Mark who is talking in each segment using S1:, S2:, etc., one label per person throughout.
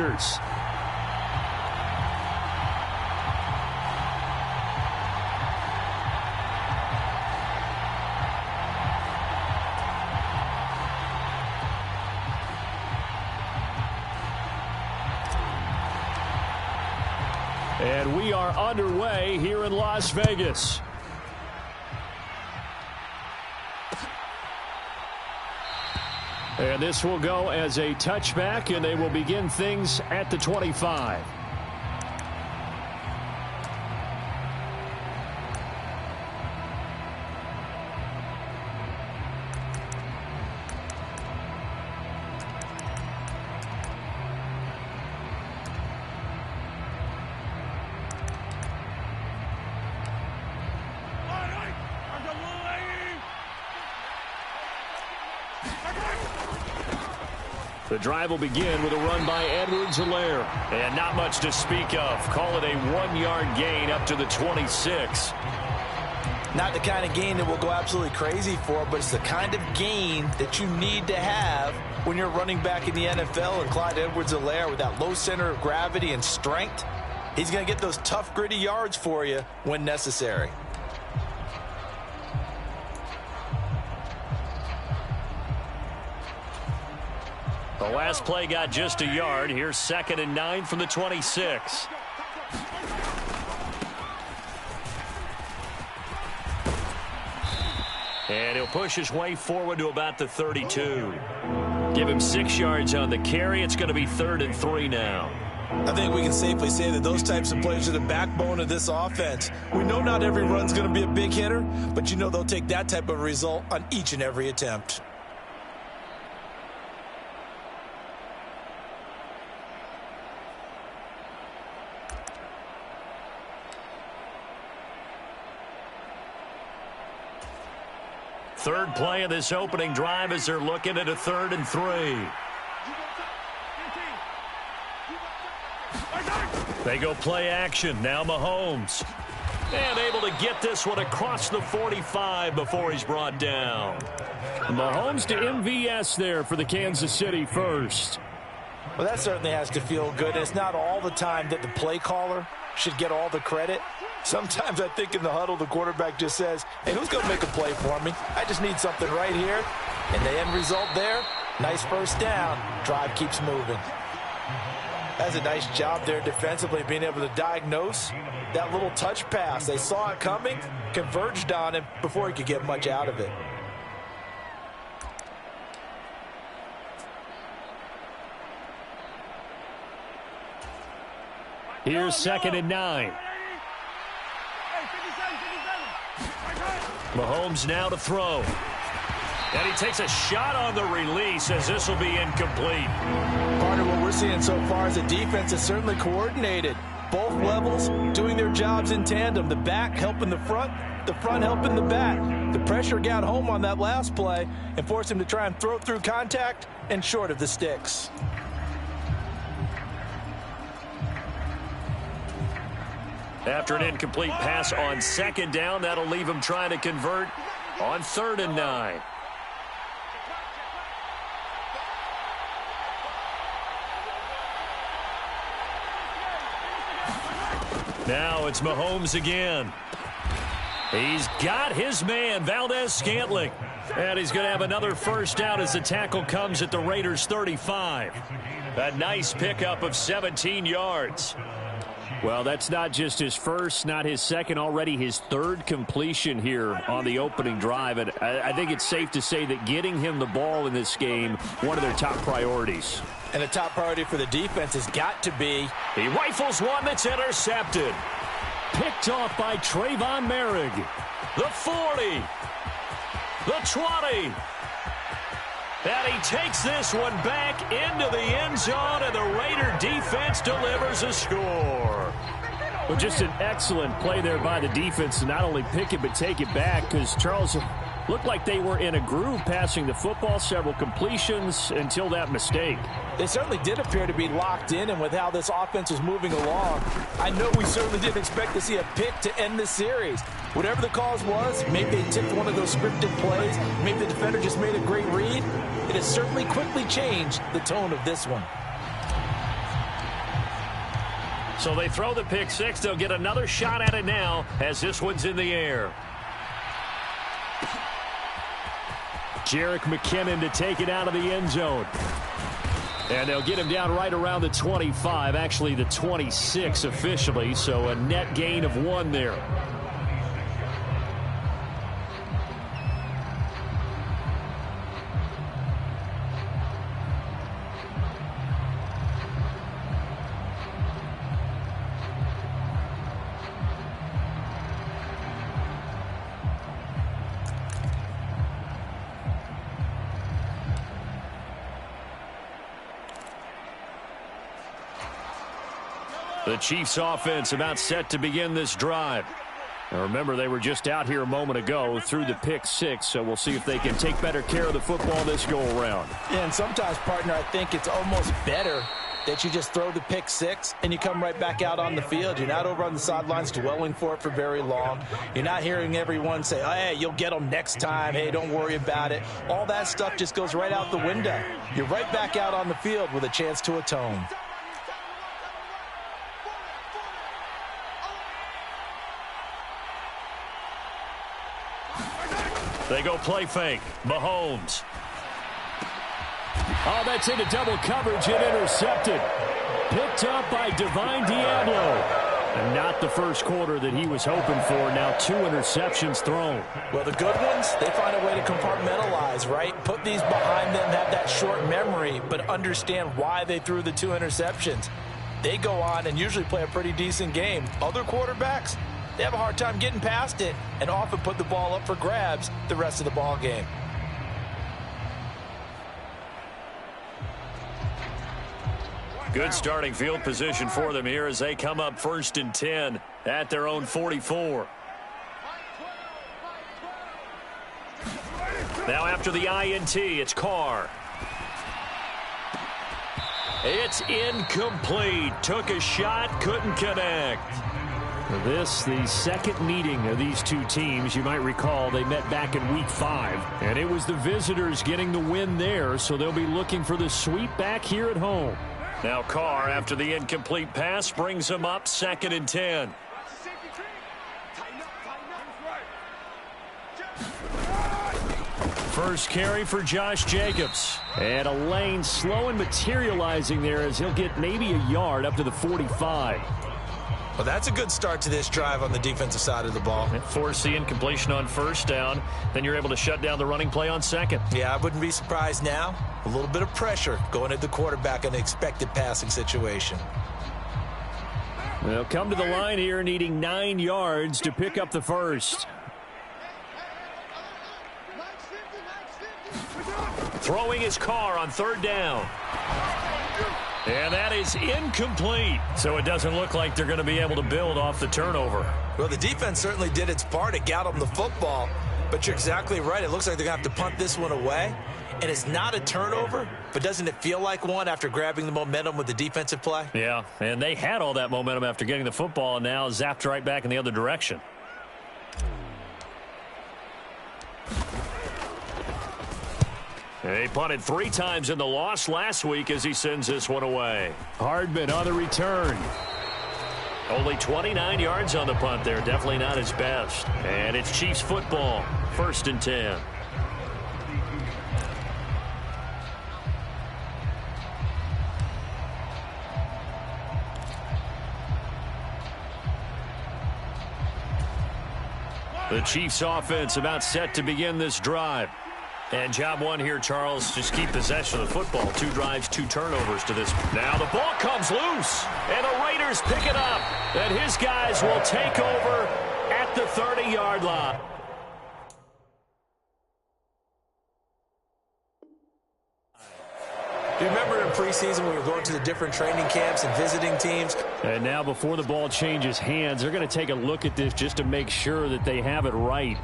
S1: Raiders. And we are underway here in Las Vegas. And this will go as a touchback, and they will begin things at the 25. The drive will begin with a run by Edwards-Helaire. And not much to speak of. Call it a 1-yard gain up to the 26.
S2: Not the kind of gain that we'll go absolutely crazy for, but it's the kind of gain that you need to have when you're running back in the NFL. And Clyde Edwards-Helaire, with that low center of gravity and strength, he's going to get those tough, gritty yards for you when necessary.
S1: The last play got just a yard. Here's 2nd and 9 from the 26. And he'll push his way forward to about the 32. Give him 6 yards on the carry. It's going to be 3rd and 3 now.
S2: I think we can safely say that those types of plays are the backbone of this offense. We know not every run's going to be a big hitter, but you know they'll take that type of result on each and every attempt.
S1: Third play of this opening drive as they're looking at a 3rd and 3. They go play action. Now Mahomes. And able to get this one across the 45 before he's brought down. Mahomes to MVS there for the Kansas City first.
S2: Well, that certainly has to feel good. It's not all the time that the play caller should get all the credit. Sometimes I think in the huddle, the quarterback just says, hey, who's going to make a play for me? I just need something right here. And the end result there, nice first down. Drive keeps moving. That's a nice job there defensively, being able to diagnose that little touch pass. They saw it coming, converged on him before he could get much out of it.
S1: Here's 2nd and 9. Mahomes now to throw. And he takes a shot on the release as this will be incomplete.
S2: Part of what we're seeing so far is the defense is certainly coordinated. Both levels doing their jobs in tandem. The back helping the front helping the back. The pressure got home on that last play and forced him to try and throw through contact and short of the sticks.
S1: After an incomplete pass on 2nd down, that'll leave him trying to convert on 3rd and 9. Now it's Mahomes again. He's got his man, Valdez-Scantling. And he's going to have another first down as the tackle comes at the Raiders' 35. A nice pickup of 17 yards. Well, that's not just his first, not his second, already his 3rd completion here on the opening drive. And I think it's safe to say that getting him the ball in this game, one of their top priorities.
S2: And a top priority for the defense has got to be.
S1: He rifles one that's intercepted. Picked off by Trayvon Merrick. The 40. The 20. And he takes this one back into the end zone, and the Raider defense delivers a score.
S3: Well, just an excellent play there by the defense to not only pick it but take it back, because Charles looked like they were in a groove passing the football, several completions until that mistake.
S2: They certainly did appear to be locked in, and with how this offense was moving along, I know we certainly didn't expect to see a pick to end the series. Whatever the cause was, maybe they tipped one of those scripted plays, maybe the defender just made a great read. It has certainly quickly changed the tone of this one.
S1: So they throw the pick six. They'll get another shot at it now as this one's in the air. Jerick McKinnon to take it out of the end zone. And they'll get him down right around the 25, actually the 26 officially, so a net gain of 1 there. The Chiefs offense about set to begin this drive. Now remember, they were just out here a moment ago through the pick six, so we'll see if they can take better care of the football this go-around.
S2: Yeah, and sometimes, partner, I think it's almost better that you just throw the pick six and you come right back out on the field. You're not over on the sidelines dwelling for it for very long. You're not hearing everyone say, oh, hey, you'll get them next time. Hey, don't worry about it. All that stuff just goes right out the window. You're right back out on the field with a chance to atone.
S1: They go play fake. Mahomes.
S3: Oh, that's into double coverage and intercepted. Picked up by Divine Diablo. And not the first quarter that he was hoping for. Now 2 interceptions thrown.
S2: Well, the good ones, they find a way to compartmentalize, right? Put these behind them, have that short memory, but understand why they threw the 2 interceptions. They go on and usually play a pretty decent game. Other quarterbacks, they have a hard time getting past it and often put the ball up for grabs the rest of the ball game.
S1: Good starting field position for them here as they come up 1st and 10 at their own 44. Now after the INT, it's Carr. It's incomplete. Took a shot, couldn't connect.
S3: This, the second meeting of these two teams. You might recall they met back in week 5. And it was the visitors getting the win there, so they'll be looking for the sweep back here at home.
S1: Now Carr, after the incomplete pass, brings him up 2nd and 10. First carry for Josh Jacobs.
S3: And a lane slow and materializing there as he'll get maybe a yard up to the 45.
S2: Well, that's a good start to this drive on the defensive side of the ball.
S1: Force the incompletion on 1st down. Then you're able to shut down the running play on 2nd.
S2: Yeah, I wouldn't be surprised now. A little bit of pressure going at the quarterback in an expected passing situation.
S3: They'll come to the line here needing 9 yards to pick up the first.
S1: Throwing his Carr on 3rd down. And that is incomplete. So it doesn't look like they're going to be able to build off the turnover.
S2: Well, the defense certainly did its part. It got them the football. But you're exactly right. It looks like they're going to have to punt this one away. And it's not a turnover, but doesn't it feel like one after grabbing the momentum with the defensive play?
S1: Yeah, and they had all that momentum after getting the football and now zapped right back in the other direction. He punted 3 times in the loss last week as he sends this one away.
S3: Hardman on the return.
S1: Only 29 yards on the punt there. Definitely not his best. And it's Chiefs football. 1st and 10. The Chiefs offense about set to begin this drive. And job 1 here, Charles, just keep possession of the football. 2 drives, 2 turnovers to this. Now the ball comes loose, and the Raiders pick it up. And his guys will take over at the 30-yard line.
S2: Do you remember in preseason we were going to the different training camps and visiting teams?
S3: And now before the ball changes hands, they're going to take a look at this just to make sure that they have it right.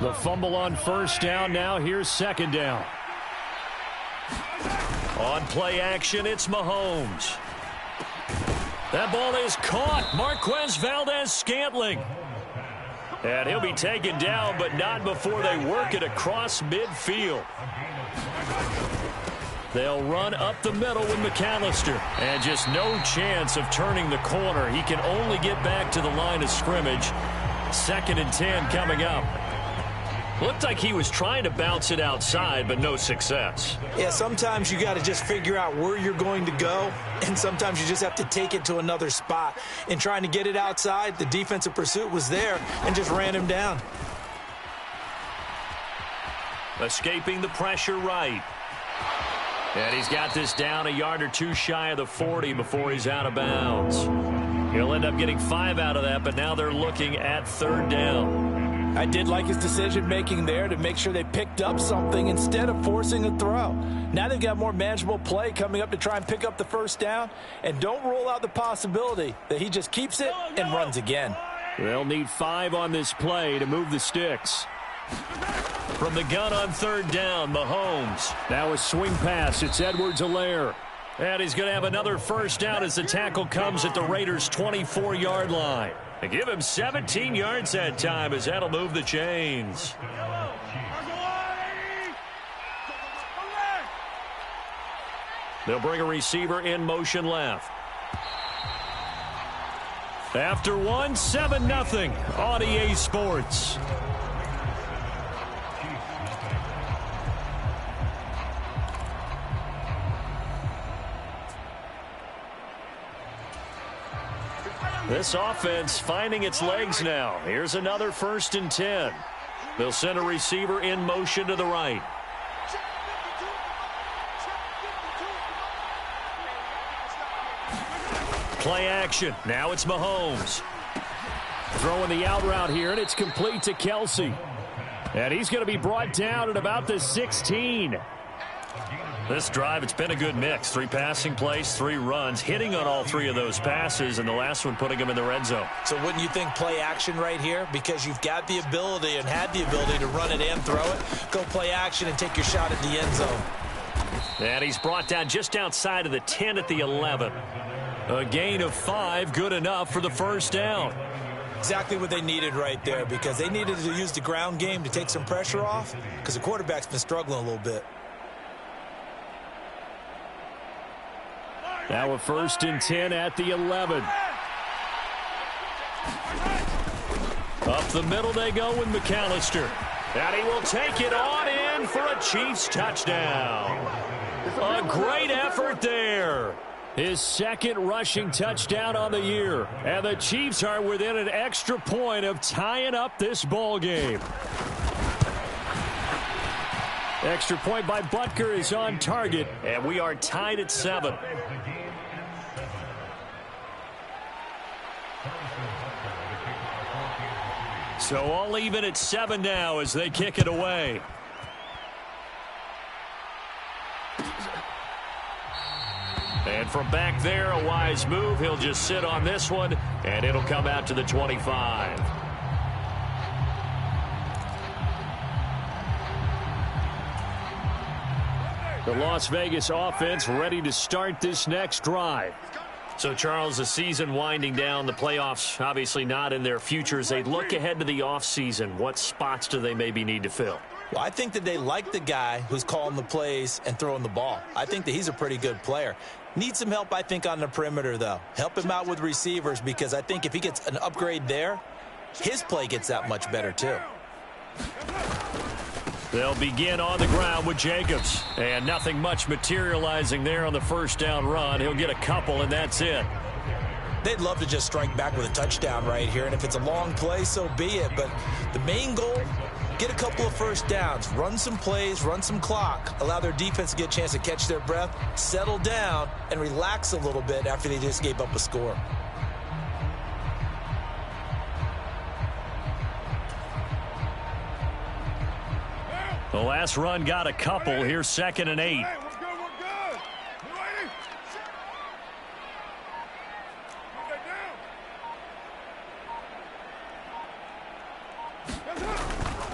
S3: The fumble on first down. Now here's second down.
S1: On play action, it's Mahomes. That ball is caught. Marquez Valdez-Scantling. And he'll be taken down, but not before they work it across midfield. They'll run up the middle with McAllister. And just no chance of turning the corner. He can only get back to the line of scrimmage. 2nd and 10 coming up. Looked like he was trying to bounce it outside, but no success.
S2: Yeah, sometimes you got to just figure out where you're going to go, and sometimes you just have to take it to another spot. In trying to get it outside, the defensive pursuit was there and just ran him down.
S1: Escaping the pressure right. And he's got this down a yard or two shy of the 40 before he's out of bounds. He'll end up getting 5 out of that, but now they're looking at 3rd down.
S2: I did like his decision-making there to make sure they picked up something instead of forcing a throw. Now they've got more manageable play coming up to try and pick up the 1st down. And don't rule out the possibility that he just keeps it and runs again.
S3: They'll need 5 on this play to move the sticks.
S1: From the gun on 3rd down, Mahomes.
S3: Now a swing pass. It's Edwards-Helaire.
S1: And he's going to have another 1st down as the tackle comes at the Raiders' 24-yard line. They give him 17 yards that time as that'll move the chains. They'll bring a receiver in motion left. After 1, 7-0 on EA Sports. This offense finding its legs now. Here's another 1st and 10. They'll send a receiver in motion to the right. Play action. Now it's Mahomes.
S3: Throwing the out route here, and it's complete to Kelsey. And he's going to be brought down at about the 16.
S1: This drive, it's been a good mix. 3 passing plays, 3 runs, hitting on all 3 of those passes, and the last one putting him in the red zone.
S2: So wouldn't you think play action right here? Because you've got the ability and had the ability to run it and throw it. Go play action and take your shot at the end zone.
S1: And he's brought down just outside of the 10 at the 11. A gain of 5, good enough for the 1st down.
S2: Exactly what they needed right there, because they needed to use the ground game to take some pressure off, because the quarterback's been struggling a little bit.
S3: Now a 1st and 10 at the 11.
S1: Up the middle they go with McAllister. And he will take it on in for a Chiefs touchdown. A great effort there.
S3: His 2nd rushing touchdown on the year. And the Chiefs are within an extra point of tying up this ball game. Extra point by Butker is on target.
S1: And we are tied at 7. So all even at 7 now as they kick it away. And from back there, a wise move. He'll just sit on this one, and it'll come out to the 25.
S3: The Las Vegas offense ready to start this next drive.
S1: So, Charles, the season winding down, the playoffs obviously not in their future. As they look ahead to the offseason, what spots do they maybe need to fill?
S2: Well, I think that they like the guy who's calling the plays and throwing the ball. I think that he's a pretty good player. Needs some help, I think, on the perimeter, though. Help him out with receivers, because I think if he gets an upgrade there, his play gets that much better, too.
S1: They'll begin on the ground with Jacobs. And nothing much materializing there on the 1st down run. He'll get a couple, and that's it.
S2: They'd love to just strike back with a touchdown right here, and if it's a long play, so be it. But the main goal, get a couple of 1st downs, run some plays, run some clock, allow their defense to get a chance to catch their breath, settle down, and relax a little bit after they just gave up a score.
S1: The last run got a couple. Here's 2nd and 8.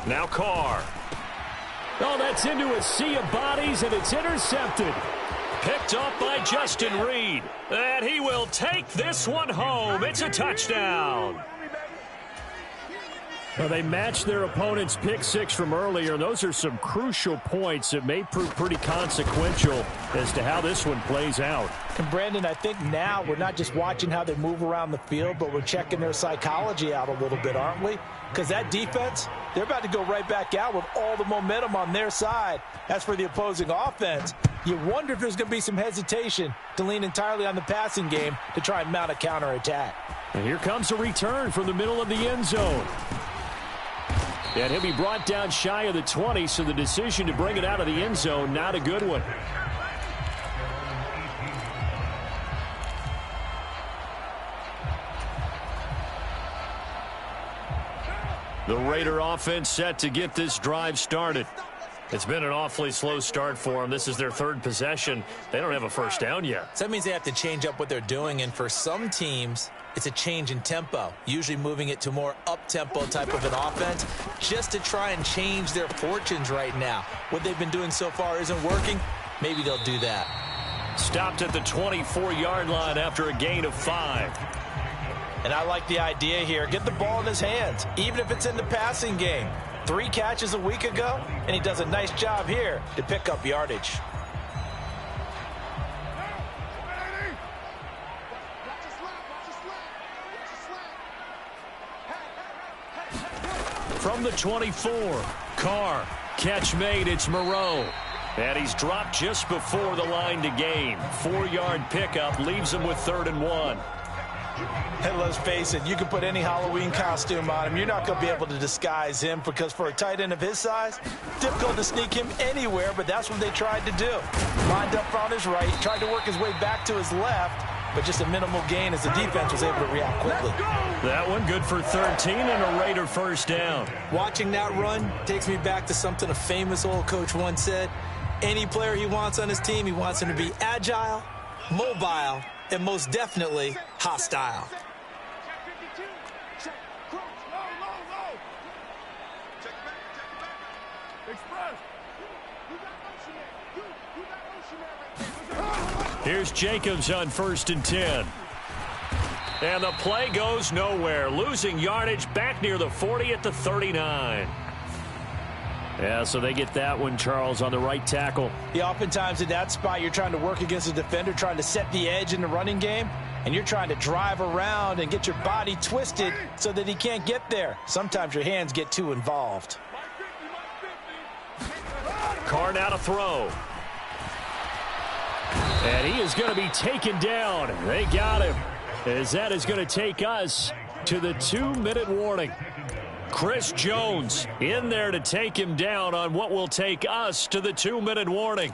S1: Now Carr.
S3: Oh, that's into a sea of bodies, and it's intercepted.
S1: Picked up by Justin Reed. And he will take this one home. It's a touchdown.
S3: Well, they matched their opponent's pick six from earlier. Those are some crucial points that may prove pretty consequential as to how this one plays out.
S2: And Brandon, I think now we're not just watching how they move around the field, but we're checking their psychology out a little bit, aren't we? Because that defense, they're about to go right back out with all the momentum on their side. As for the opposing offense, you wonder if there's going to be some hesitation to lean entirely on the passing game to try and mount a counterattack.
S3: And here comes a return from the middle of the end zone. And he'll be brought down shy of the 20, so the decision to bring it out of the end zone, not a good one.
S1: The Raider offense set to get this drive started. It's been an awfully slow start for them. This is their third possession. They don't have a first down yet.
S4: So that means they have to change up what they're doing, and for some teams, it's a change in tempo, usually moving it to more up-tempo type of an offense just to try and change their fortunes right now. What they've been doing so far isn't working. Maybe they'll do that.
S1: Stopped at the 24-yard line after a gain of 5.
S2: And I like the idea here. Get the ball in his hands, even if it's in the passing game. 3 catches a week ago, and he does a nice job here to pick up yardage.
S1: From the 24, Carr. Catch made, it's Moreau. And he's dropped just before the line to gain. 4-yard pickup leaves him with 3rd and 1.
S2: And let's face it, you can put any Halloween costume on him. You're not going to be able to disguise him because for a tight end of his size, difficult to sneak him anywhere, but that's what they tried to do. Lined up on his right, tried to work his way back to his left, but just a minimal gain as the defense was able to react quickly.
S1: That one good for 13 and a Raider first down.
S4: Watching that run takes me back to something a famous old coach once said. Any player he wants on his team, he wants him to be agile, mobile, and most definitely hostile.
S1: Here's Jacobs on 1st and 10. And the play goes nowhere. Losing yardage back near the 40 at the 39.
S3: Yeah, so they get that one, Charles, on the right tackle.
S2: Yeah, oftentimes in that spot, you're trying to work against a defender, trying to set the edge in the running game, and you're trying to drive around and get your body twisted so that he can't get there. Sometimes your hands get too involved.
S1: Carr now to throw.
S3: And he is going to be taken down. They got him. As that is going to take us to the 2-minute warning.
S1: Chris Jones in there to take him down on what will take us to the 2-minute warning.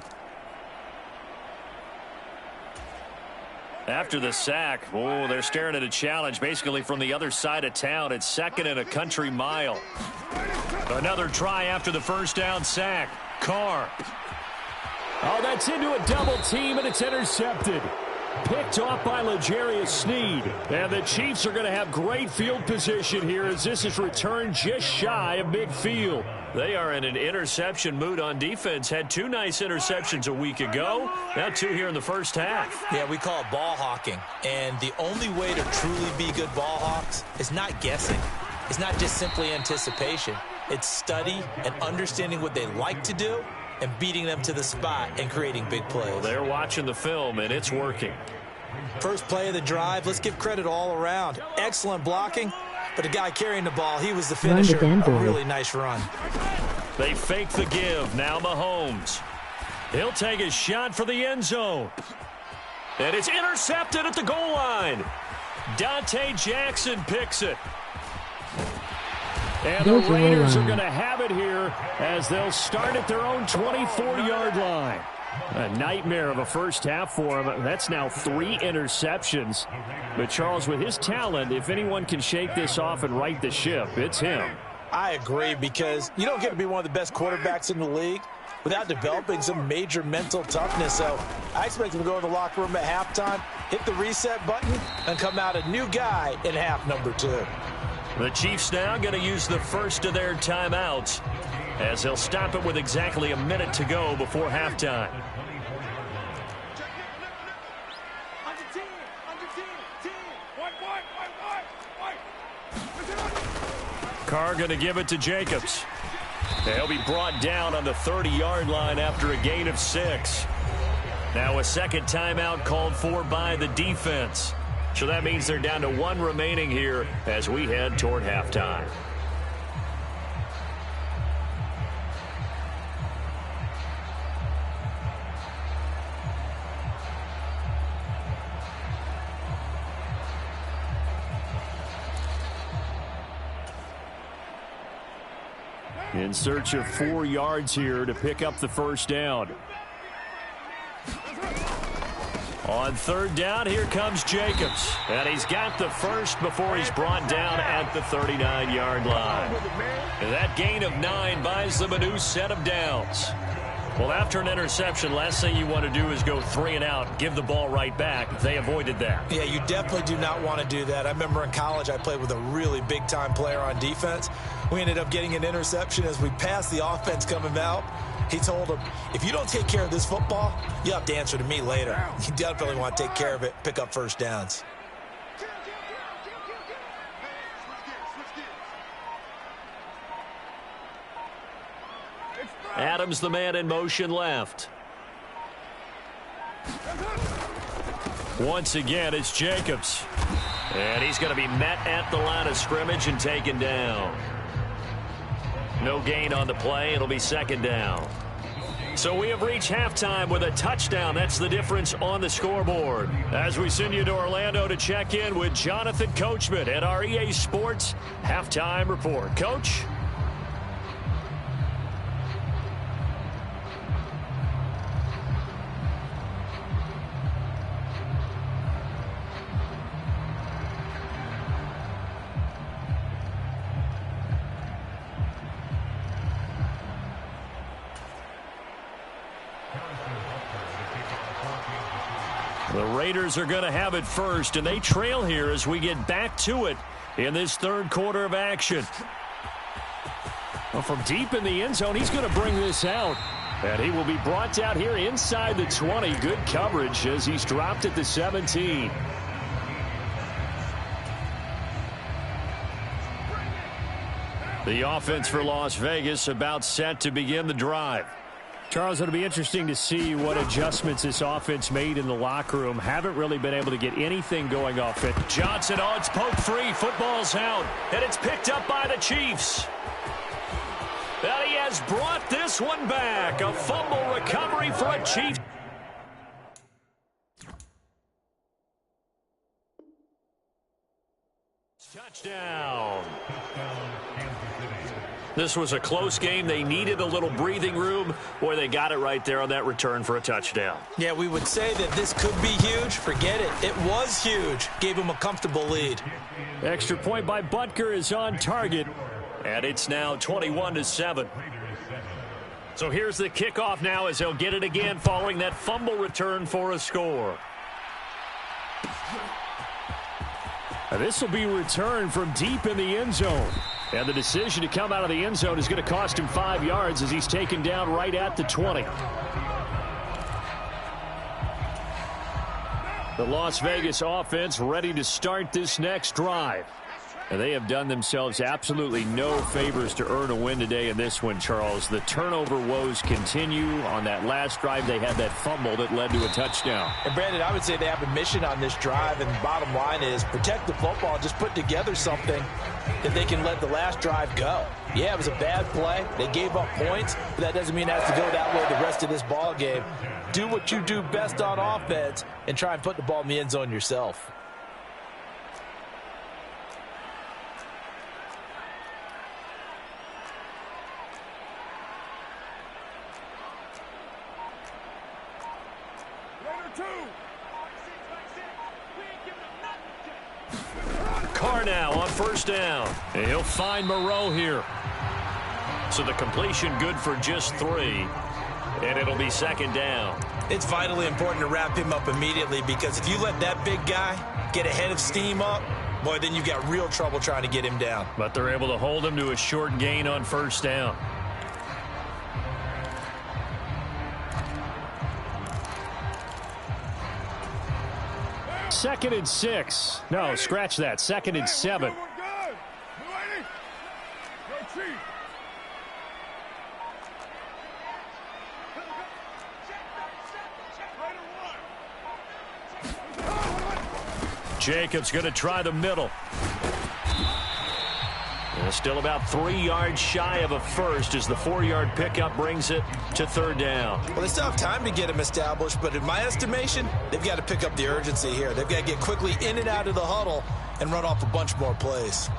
S1: After the sack, oh, they're staring at a challenge basically from the other side of town. It's 2nd and a country mile. Another try after the first down sack. Carr.
S3: Oh, that's into a double team, and it's intercepted. Picked off by L'Jarius Sneed. And the Chiefs are going to have great field position here as this is returned just shy of midfield.
S1: They are in an interception mood on defense. Had 2 nice interceptions a week ago. Now 2 here in the first half.
S4: Yeah, we call it ball hawking. And the only way to truly be good ball hawks is not guessing. It's not just simply anticipation. It's study and understanding what they like to do and beating them to the spot and creating big plays.
S1: Well, they're watching the film, and it's working.
S4: First play of the drive, let's give credit all around. Excellent blocking, but the guy carrying the ball, he was the finisher. A really nice run.
S1: They fake the give. Now Mahomes. He'll take a shot for the end zone. And it's intercepted at the goal line. Dante Jackson picks it.
S3: And the Raiders are going to have it here as they'll start at their own 24-yard line. A nightmare of a first half for him. That's now 3 interceptions. But, Charles, with his talent, if anyone can shake this off and right the ship, it's him.
S2: I agree, because you don't get to be one of the best quarterbacks in the league without developing some major mental toughness. So I expect him to go to the locker room at halftime, hit the reset button, and come out a new guy in half number 2.
S1: The Chiefs now going to use the first of their timeouts as they'll stop it with exactly a minute to go before halftime. Carr going to give it to Jacobs. They'll be brought down on the 30-yard line after a gain of 6. Now a second timeout called for by the defense. So that means they're down to 1 remaining here as we head toward halftime. In search of 4 yards here to pick up the first down. On third down, here comes Jacobs. And he's got the first before he's brought down at the 39-yard line. And that gain of 9 buys them a new set of downs. Well, after an interception, last thing you want to do is go 3 and out, give the ball right back. They avoided that.
S2: Yeah, you definitely do not want to do that. I remember in college I played with a really big-time player on defense. We ended up getting an interception as we passed the offense coming out. He told him, if you don't take care of this football, you'll have to answer to me later. You definitely want to take care of it, pick up first downs.
S1: Adams, the man in motion left. Once again, it's Jacobs. And he's going to be met at the line of scrimmage and taken down. No gain on the play. It'll be second down. So we have reached halftime with a touchdown. That's the difference on the scoreboard. As we send you to Orlando to check in with Jonathan Coachman at our EA Sports Halftime Report. Coach? The Raiders are going to have it first, and they trail here as we get back to it in this third quarter of action. Well, from deep in the end zone, he's going to bring this out. And he will be brought down here inside the 20. Good coverage as he's dropped at the 17. The offense for Las Vegas about set to begin the drive.
S3: Charles, it'll be interesting to see what adjustments this offense made in the locker room. Haven't really been able to get anything going off it.
S1: Johnson, oh, it's poked free. Football's out, and it's picked up by the Chiefs. And he has brought this one back. A fumble recovery for a Chiefs. Touchdown. This was a close game. They needed a little breathing room. Boy, they got it right there on that return for a touchdown.
S2: Yeah, we would say that this could be huge. Forget it. It was huge. Gave him a comfortable lead.
S3: Extra point by Butker is on target.
S1: And it's now 21-7. So here's the kickoff now as they'll get it again following that fumble return for a score.
S3: This will be returned from deep in the end zone. And the decision to come out of the end zone is going to cost him 5 yards as he's taken down right at the 20. The Las Vegas offense ready to start this next drive. And they have done themselves absolutely no favors to earn a win today in this one, Charles. The turnover woes continue. On that last drive, they had that fumble that led to a touchdown.
S2: And, Brandon, I would say they have a mission on this drive, and the bottom line is protect the football, just put together something that they can let the last drive go. Yeah, it was a bad play. They gave up points, but that doesn't mean it has to go that way the rest of this ball game. Do what you do best on offense and try and put the ball in the end zone yourself.
S1: Carr now on first down. And he'll find Moreau here. So the completion good for just 3. And it'll be second down.
S2: It's vitally important to wrap him up immediately because if you let that big guy get a head of steam up, boy, then you've got real trouble trying to get him down.
S1: But they're able to hold him to a short gain on first down.
S3: Second and 6. No, scratch that. Second and 7.
S1: Jacobs going to try the middle. And still about 3 yards shy of a first as the 4-yard pickup brings it to third down.
S2: Well, they still have time to get him established, but in my estimation, they've got to pick up the urgency here. They've got to get quickly in and out of the huddle and run off a bunch more plays.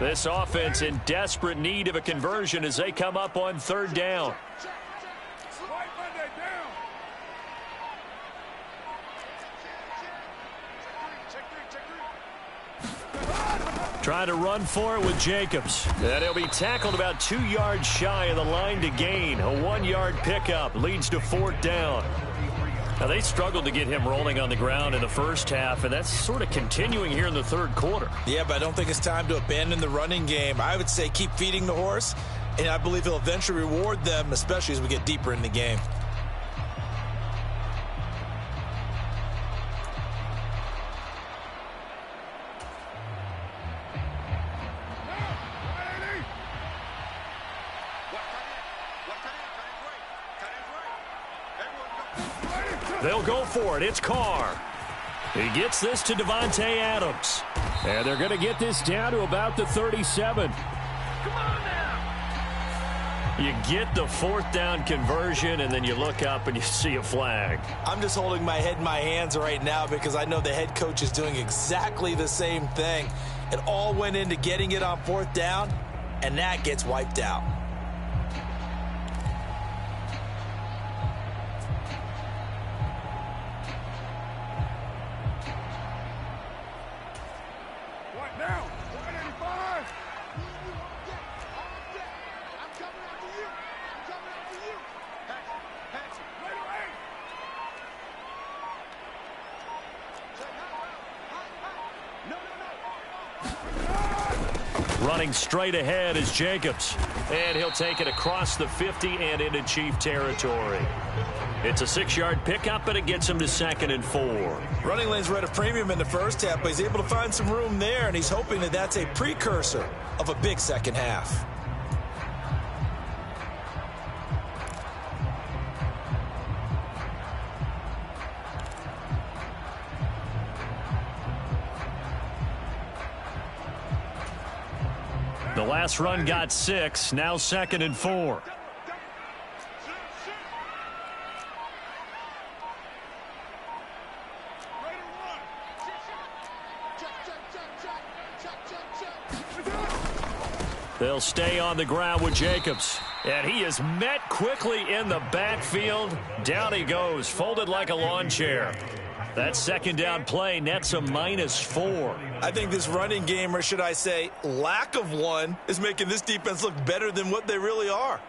S1: This offense in desperate need of a conversion as they come up on third down. Trying to run for it with Jacobs. And he'll be tackled about 2 yards shy of the line to gain. A 1-yard pickup leads to fourth down. Now, they struggled to get him rolling on the ground in the first half, and that's sort of continuing here in the third quarter.
S2: Yeah, but I don't think it's time to abandon the running game. I would say keep feeding the horse, and I believe he'll eventually reward them, especially as we get deeper in the game.
S1: They'll go for it. It's Carr. He gets this to Devontae Adams.
S3: And they're going to get this down to about the 37.
S1: Come on now. You get the fourth down conversion, and then you look up and you see a flag.
S2: I'm just holding my head in my hands right now because I know the head coach is doing exactly the same thing. It all went into getting it on fourth down, and that gets wiped out.
S1: Running straight ahead is Jacobs. And he'll take it across the 50 and into Chief territory. It's a 6-yard pickup, but it gets him to 2nd and 4.
S2: Running lanes were at a premium in the first half, but he's able to find some room there, and he's hoping that that's a precursor of a big second half.
S1: The last run got 6, now 2nd and 4. They'll stay on the ground with Jacobs. And he is met quickly in the backfield. Down he goes, folded like a lawn chair. That second down play nets a -4.
S2: I think this running game, or should I say lack of one, is making this defense look better than what they really are.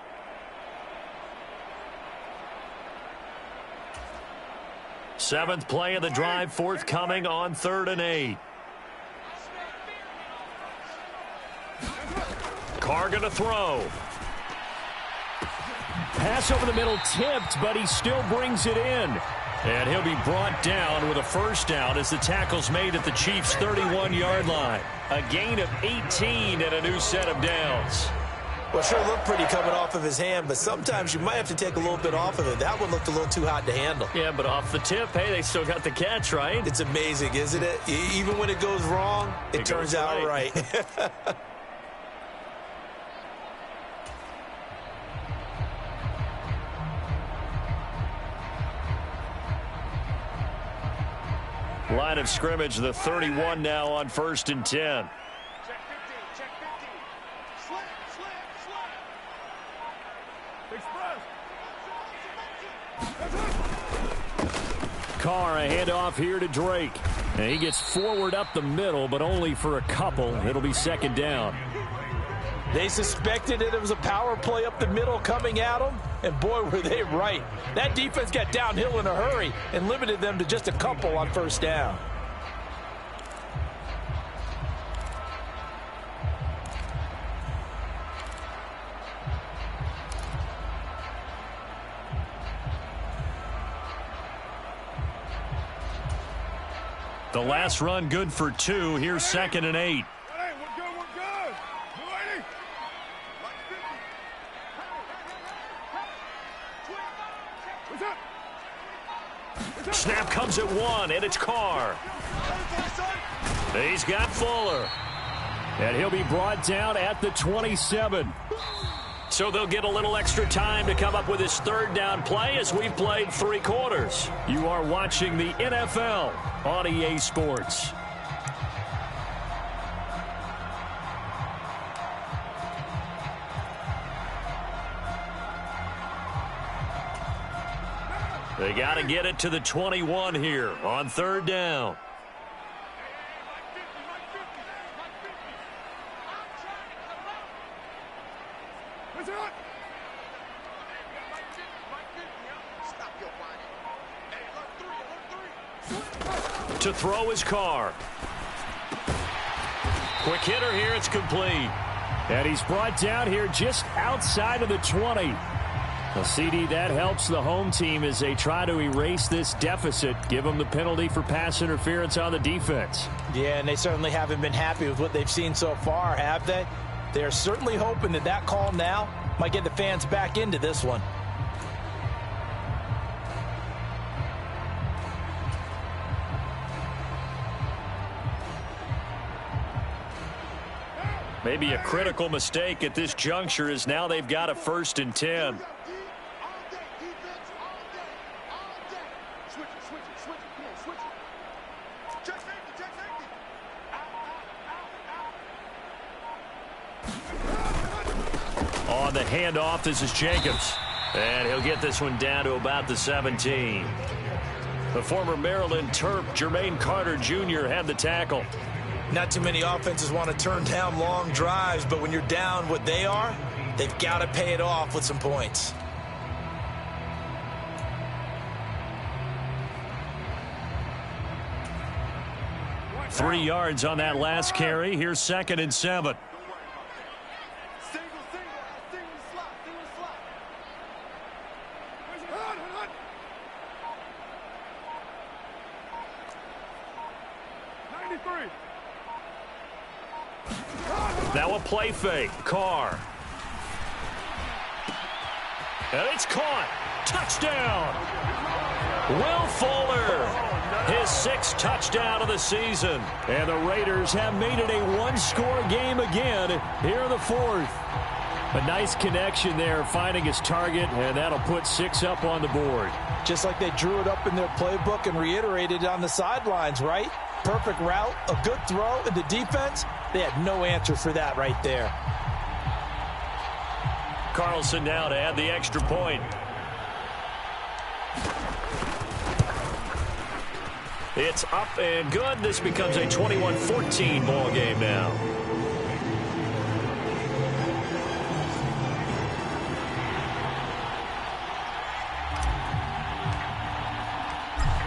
S1: Seventh play of the drive forthcoming on 3rd and 8. Carr going to throw.
S3: Pass over the middle tipped, but he still brings it in.
S1: And he'll be brought down with a first down as the tackle's made at the Chiefs' 31-yard line. A gain of 18 and a new set of downs.
S2: Well, sure looked pretty coming off of his hand, but sometimes you might have to take a little bit off of it. That one looked a little too hot to handle.
S1: Yeah, but off the tip, hey, they still got the catch, right?
S2: It's amazing, isn't it? Even when it goes wrong, it turns out right.
S1: Line of scrimmage, the 31 now on 1st and 10.
S3: Carr, a handoff here to Drake. And he gets forward up the middle, but only for a couple. It'll be second down.
S2: They suspected it was a power play up the middle coming at them, and boy, were they right. That defense got downhill in a hurry and limited them to just a couple on first down.
S1: The last run good for 2. Here's 2nd and 8. Snap comes at 1, and it's Carr. He's got Fuller.
S3: And he'll be brought down at the 27.
S1: So they'll get a little extra time to come up with his third down play as we've played 3 quarters.
S3: You are watching the NFL on EA Sports.
S1: They got to get it to the 21 here on third down. To throw his Carr. Quick hitter here. It's complete.
S3: And he's brought down here just outside of the 20. Well, CD, that helps the home team as they try to erase this deficit, give them the penalty for pass interference on the defense.
S2: Yeah, and they certainly haven't been happy with what they've seen so far, have they? They're certainly hoping that that call now might get the fans back into this one.
S1: Maybe a critical mistake at this juncture is now they've got a 1st and 10. On the handoff, this is Jacobs. And he'll get this one down to about the 17. The former Maryland Terp, Jermaine Carter Jr. had the tackle.
S2: Not too many offenses want to turn down long drives, but when you're down what they are, they've got to pay it off with some points.
S1: Three yards on that last carry. Here's 2nd and 7. Now a play fake. Carr. And it's caught. Touchdown. Will Fuller. His 6th touchdown of the season.
S3: And the Raiders have made it a one-score game again here in the 4th. A nice connection there, finding his target, and that'll put 6 up on the board.
S2: Just like they drew it up in their playbook and reiterated it on the sidelines, right? Perfect route, a good throw, and the defense, they had no answer for that right there.
S1: Carlson now to add the extra point. It's up and good. This becomes a 21-14 ball game now.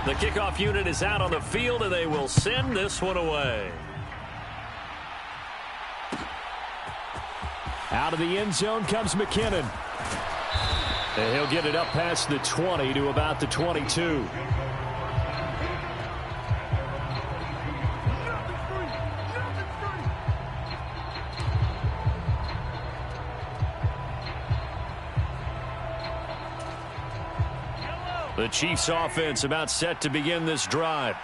S1: The kickoff unit is out on the field, and they will send this one away.
S3: Out of the end zone comes McKinnon. And he'll get it up past the 20 to about the 22.
S1: The Chiefs offense about set to begin this drive.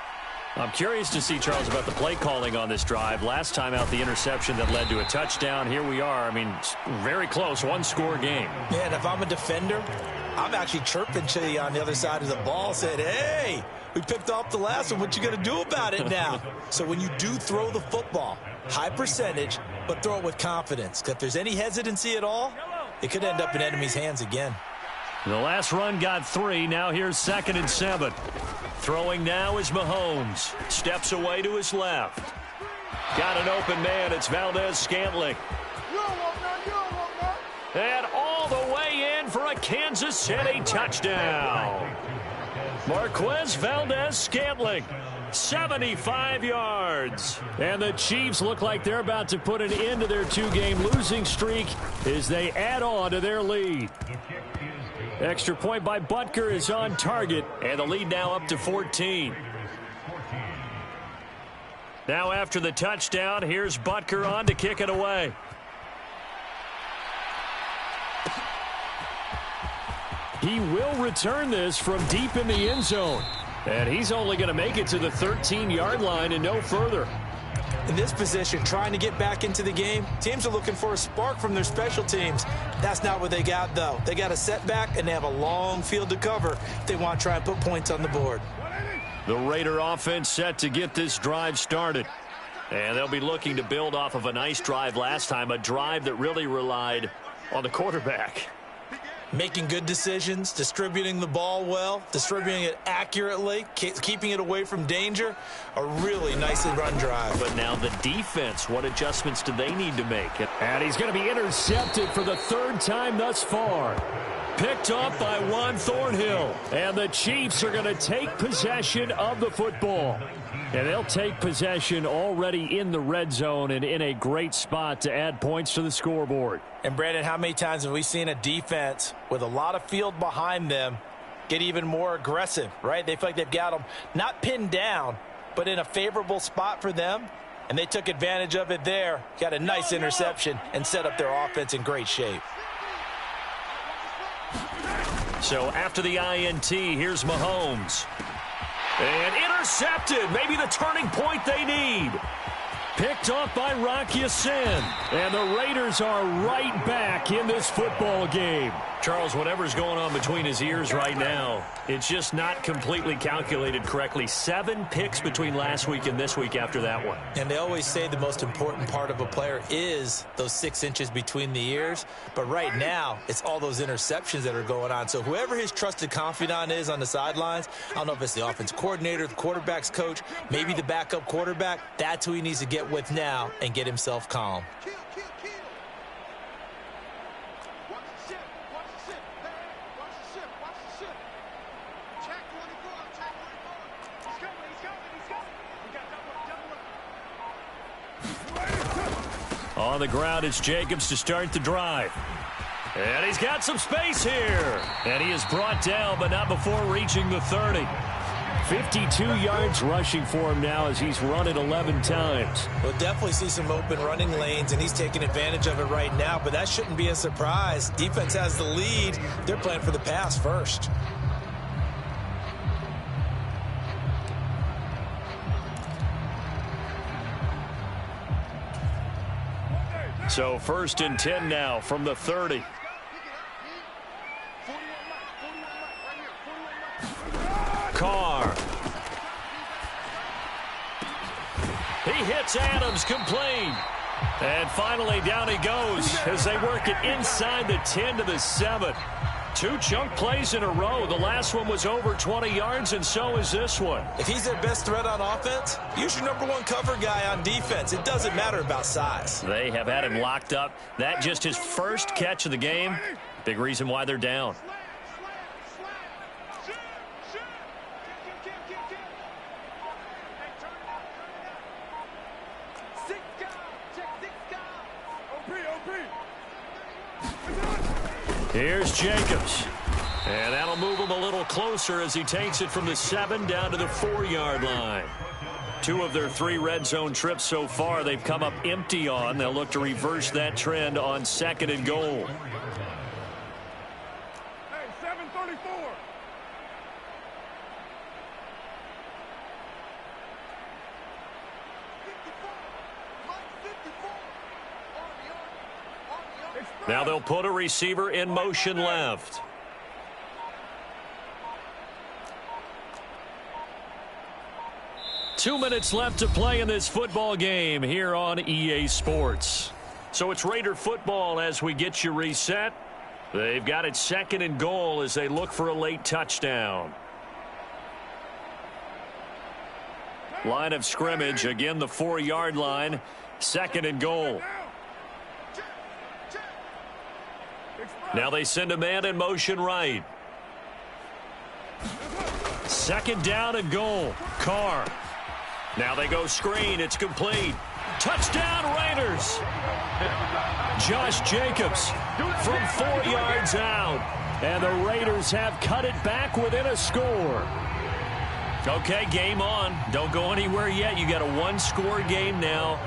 S1: I'm curious to see, Charles, about the play calling on this drive. Last time out, the interception that led to a touchdown. Here we are. I mean, very close, one-score game.
S2: Man, if I'm a defender, I'm actually chirping to you on the other side of the ball, saying, hey, we picked off the last one. What you going to do about it now? So when you do throw the football, high percentage, but throw it with confidence. If there's any hesitancy at all, it could end up in enemy's hands again.
S1: The last run got 3. Now here's 2nd and 7. Throwing now is Mahomes. Steps away to his left. Got an open man. It's Valdez-Scantling. And all the way in for a Kansas City touchdown. Marquez Valdez-Scantling, 75 yards. And the Chiefs look like they're about to put an end to their two-game losing streak as they add on to their lead. Extra point by Butker is on target, and the lead now up to 14. Now after the touchdown, here's Butker on to kick it away. He will return this from deep in the end zone. And he's only going to make it to the 13-yard line and no further.
S4: In this position, trying to get back into the game, teams are looking for a spark from their special teams. That's not what they got, though. They got a setback, and they have a long field to cover if they want to try and put points on the board.
S1: The Raider offense set to get this drive started. And they'll be looking to build off of a nice drive last time, a drive that really relied on the quarterback.
S4: Making good decisions, distributing the ball well, distributing it accurately, keeping it away from danger. A really nicely run drive.
S1: But now the defense, what adjustments do they need to make?
S3: And he's going to be intercepted for the third time thus far. Picked off by Juan Thornhill. And the Chiefs are going to take possession of the football. And they'll take possession already in the red zone and in a great spot to add points to the scoreboard.
S2: And, Brandon, how many times have we seen a defense with a lot of field behind them get even more aggressive, right? They feel like they've got them not pinned down, but in a favorable spot for them. And they took advantage of it there. Got a nice interception and set up their offense in great shape.
S1: So after the INT, here's Mahomes. And intercepted. Maybe the turning point they need. Picked off by Rock Ya-Sin. And the Raiders are right back in this football game. Charles, whatever's going on between his ears right now, it's just not completely calculated correctly. 7 picks between last week and this week after that one.
S4: And they always say the most important part of a player is those 6 inches between the ears. But right now, it's all those interceptions that are going on. So whoever his trusted confidant is on the sidelines, I don't know if it's the offense coordinator, the quarterback's coach, maybe the backup quarterback, that's who he needs to get with now and get himself calm.
S1: On the ground, it's Jacobs to start the drive. And he's got some space here. And he is brought down, but not before reaching the 30. 52 yards rushing for him now as he's run it 11 times.
S4: We'll definitely see some open running lanes, and he's taking advantage of it right now, but that shouldn't be a surprise. Defense has the lead. They're playing for the pass first.
S1: So 1st and 10 now from the 30. Carr. He hits Adams, complete. And finally down he goes as they work it inside the 10 to the 7. 2 chunk plays in a row. The last one was over 20 yards, and so is this one.
S4: If he's their best threat on offense, use your #1 cover guy on defense. It doesn't matter about size.
S1: They have had him locked up. That just his first catch of the game. Big reason why they're down. Here's Jacobs. And that'll move him a little closer as he takes it from the 7 down to the 4-yard line. 2 of their 3 red zone trips so far they've come up empty on. They'll look to reverse that trend on 2nd and goal.
S5: Hey, 734.
S1: Now they'll put a receiver in motion left. Two minutes left to play in this football game here on EA Sports. So it's Raider football as we get you reset. They've got it 2nd and goal as they look for a late touchdown. Line of scrimmage, again the 4-yard line, 2nd and goal. Now they send a man in motion right. 2nd down and goal. Carr. Now they go screen. It's complete. Touchdown Raiders. Josh Jacobs from 4 yards out. And the Raiders have cut it back within a score. Okay, game on. Don't go anywhere yet. You got a 1-score game now.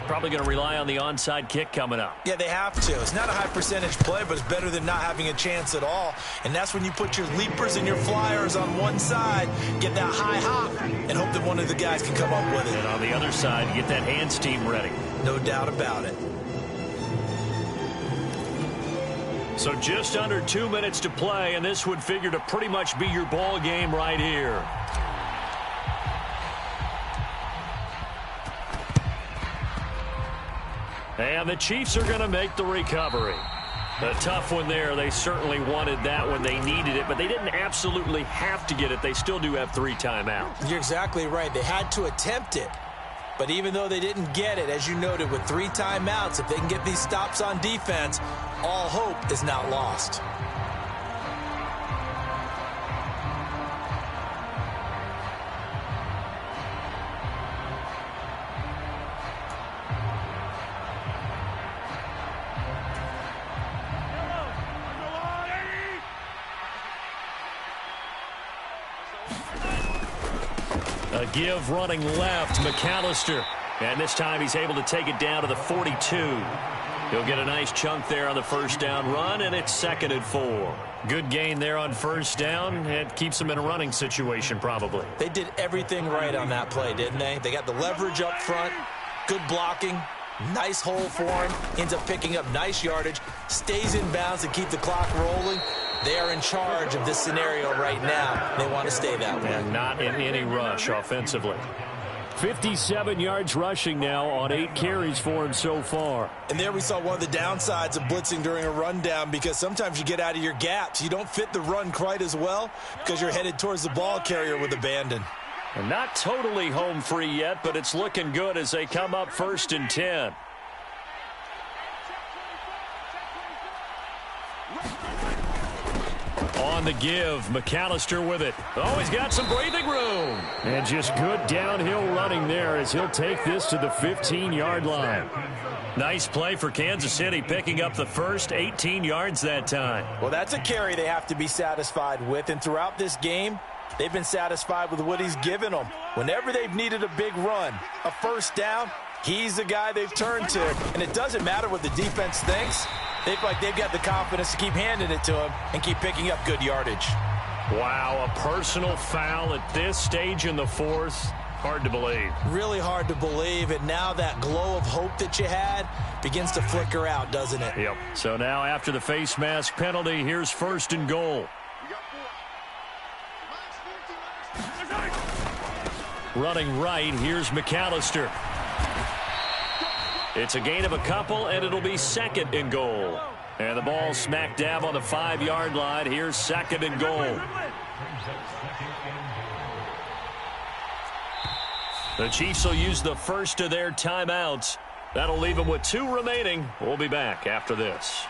S1: Probably going to rely on the onside kick coming up.
S2: Yeah, they have to. It's not a high percentage play, but it's better than not having a chance at all. And that's when you put your leapers and your flyers on one side, get that high hop, and hope that one of the guys can come up with it.
S1: And on the other side, get that hands team ready.
S2: No doubt about it.
S1: So just under 2 minutes to play, and this would figure to pretty much be your ball game right here. And the Chiefs are going to make the recovery. A tough one there. They certainly wanted that when they needed it, but they didn't absolutely have to get it. They still do have 3 timeouts.
S2: You're exactly right. They had to attempt it. But even though they didn't get it, as you noted, with 3 timeouts, if they can get these stops on defense, all hope is not lost.
S1: A give running left, McAllister. And this time he's able to take it down to the 42. He'll get a nice chunk there on the first down run, and it's 2nd and 4. Good gain there on first down. It keeps them in a running situation probably.
S2: They did everything right on that play, didn't they? They got the leverage up front, good blocking, nice hole for him, ends up picking up nice yardage, stays in bounds to keep the clock rolling. They are in charge of this scenario right now. They want to stay that way.
S1: And not in any rush offensively.
S3: 57 yards rushing now on 8 carries for him so far.
S2: And there we saw one of the downsides of blitzing during a rundown, because sometimes you get out of your gaps. You don't fit the run quite as well because you're headed towards the ball carrier with abandon.
S1: And not totally home free yet, but it's looking good as they come up 1st and 10. On the give, McAllister with it. Oh, he's got some breathing room.
S3: And just good downhill running there as he'll take this to the 15-yard line.
S1: Nice play for Kansas City, picking up the first 18 yards that time.
S2: Well, that's a carry they have to be satisfied with, and throughout this game, they've been satisfied with what he's given them. Whenever they've needed a big run, a first down, he's the guy they've turned to. And it doesn't matter what the defense thinks. They feel like they've got the confidence to keep handing it to him and keep picking up good yardage.
S1: Wow, a personal foul at this stage in the 4th. Hard to believe.
S2: Really hard to believe, and now that glow of hope that you had begins to flicker out, doesn't it?
S1: Yep. So now after the face mask penalty, here's 1st and goal. Running right, here's McAllister. It's a gain of a couple, and it'll be 2nd and goal. And the ball smack dab on the 5-yard line. Here's 2nd and goal. The Chiefs will use the first of their timeouts. That'll leave them with 2 remaining. We'll be back after this.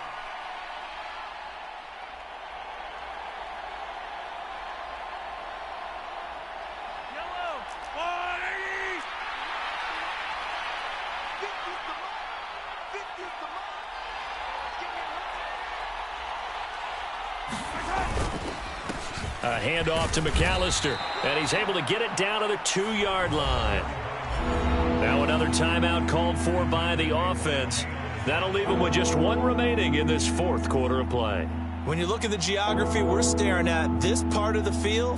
S1: A handoff to McAllister, and he's able to get it down to the 2-yard line. Now another timeout called for by the offense. That'll leave him with just 1 remaining in this 4th quarter of play. When you look at the geography we're staring at, this part of the field,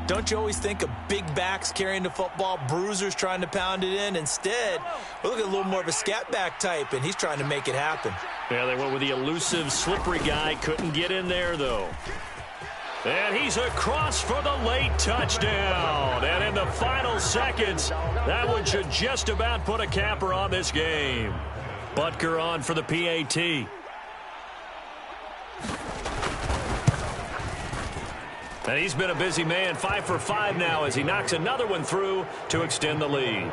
S1: don't you always think of big backs carrying the football, bruisers trying to pound it in? Instead, we're looking at a little more of a scat back type, and he's trying to make it happen. Yeah, they went with the elusive, slippery guy. Couldn't get in there, though. And he's across for the late touchdown. And in the final seconds, that one should just about put a capper on this game. Butker on for the PAT. And he's been a busy man, 5 for 5 now as he knocks another one through to extend the lead.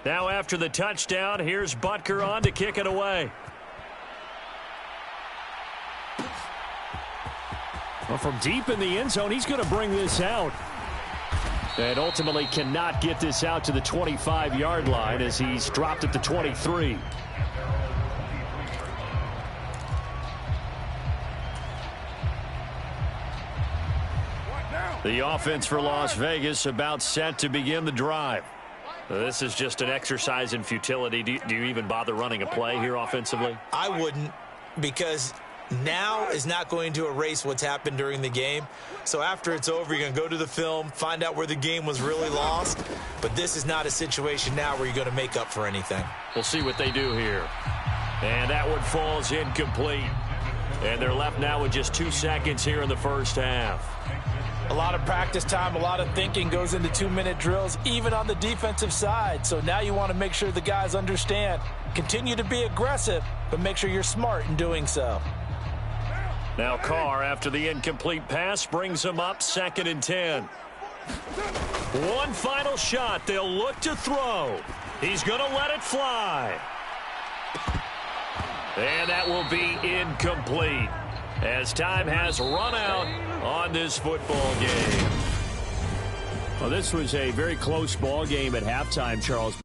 S1: Now after the touchdown, here's Butker on to kick it away. Well, from deep in the end zone, he's going to bring this out. And ultimately cannot get this out to the 25-yard line as he's dropped at the 23. The offense for Las Vegas about set to begin the drive. This is just an exercise in futility. Do you even bother running a play here offensively?
S4: I wouldn't, because now is not going to erase what's happened during the game. So after it's over, you're going to go to the film, find out where the game was really lost. But this is not a situation now where you're going to make up for anything.
S1: We'll see what they do here. And that one falls incomplete. And they're left now with just 2 seconds here in the first half.
S2: A lot of practice time, a lot of thinking goes into 2-minute drills, even on the defensive side. So now you want to make sure the guys understand. Continue to be aggressive, but make sure you're smart in doing so.
S1: Now Carr, after the incomplete pass, brings him up 2nd and 10. One final shot. They'll look to throw. He's going to let it fly. And that will be incomplete, as time has run out on this football game.
S3: Well, this was a very close ball game at halftime, Charles.